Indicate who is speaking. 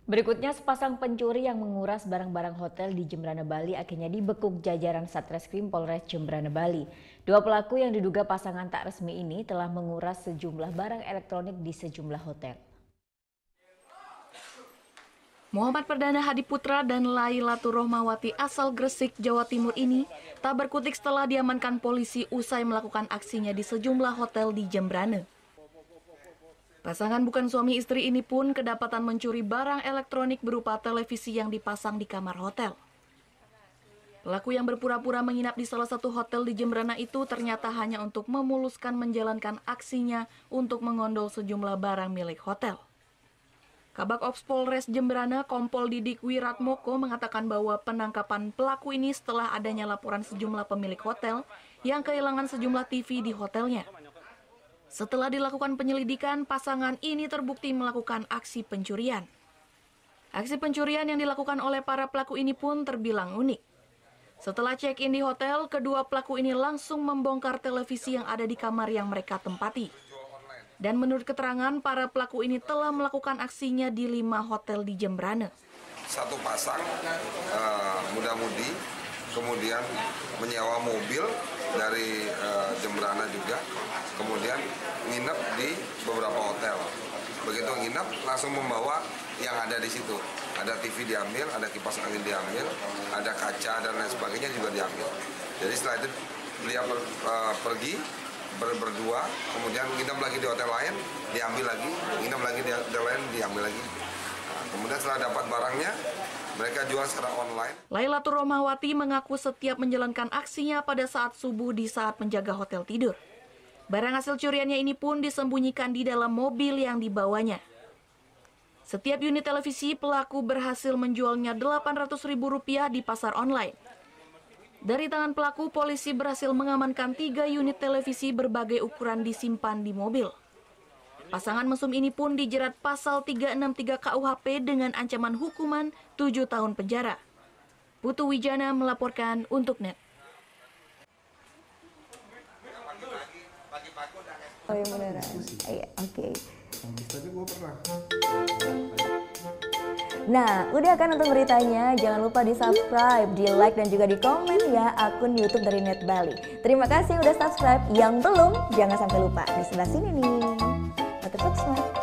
Speaker 1: Berikutnya, sepasang pencuri yang menguras barang-barang hotel di Jembrana, Bali akhirnya dibekuk jajaran Satreskrim Polres Jembrana, Bali. Dua pelaku yang diduga pasangan tak resmi ini telah menguras sejumlah barang elektronik di sejumlah hotel.
Speaker 2: Muhammad Perdana Hadiputra dan Lailatul Rohmawati asal Gresik, Jawa Timur ini tak berkutik setelah diamankan polisi usai melakukan aksinya di sejumlah hotel di Jembrana. Pasangan bukan suami istri ini pun kedapatan mencuri barang elektronik berupa televisi yang dipasang di kamar hotel. Pelaku yang berpura-pura menginap di salah satu hotel di Jembrana itu ternyata hanya untuk memuluskan menjalankan aksinya untuk mengondol sejumlah barang milik hotel. Kabak Ops Polres Jembrana Kompol Didik Wiratmoko mengatakan bahwa penangkapan pelaku ini setelah adanya laporan sejumlah pemilik hotel yang kehilangan sejumlah TV di hotelnya. Setelah dilakukan penyelidikan, pasangan ini terbukti melakukan aksi pencurian. Aksi pencurian yang dilakukan oleh para pelaku ini pun terbilang unik. Setelah check-in di hotel, kedua pelaku ini langsung membongkar televisi yang ada di kamar yang mereka tempati. Dan menurut keterangan, para pelaku ini telah melakukan aksinya di 5 hotel di Jembrana.
Speaker 3: Satu pasang muda-mudi, kemudian menyewa mobil dari Jembrana juga, kemudian nginep di beberapa hotel. Begitu nginep, langsung membawa yang ada di situ. Ada TV diambil, ada kipas angin diambil, ada kaca dan lain sebagainya juga diambil. Jadi setelah itu beliau pergi berdua, kemudian nginep lagi di hotel lain, diambil lagi, nginep lagi di hotel lain, diambil lagi. Nah, kemudian setelah dapat barangnya, mereka jual secara online.
Speaker 2: Lailatul Rohmawati mengaku setiap menjalankan aksinya pada saat subuh di saat menjaga hotel tidur. Barang hasil curiannya ini pun disembunyikan di dalam mobil yang dibawanya. Setiap unit televisi pelaku berhasil menjualnya Rp800.000 di pasar online. Dari tangan pelaku, polisi berhasil mengamankan 3 unit televisi berbagai ukuran disimpan di mobil. Pasangan mesum ini pun dijerat pasal 363 KUHP dengan ancaman hukuman 7 tahun penjara. Putu Wijana melaporkan untuk NET.
Speaker 4: Oh yang beneran? Iya, oke. Nah, udah kan untuk beritanya? Jangan lupa di-subscribe, di-like, dan juga di-komen ya akun YouTube dari Net Bali. Terima kasih udah subscribe. Yang belum, jangan sampai lupa. Di sebelah sini nih. Notifikasi.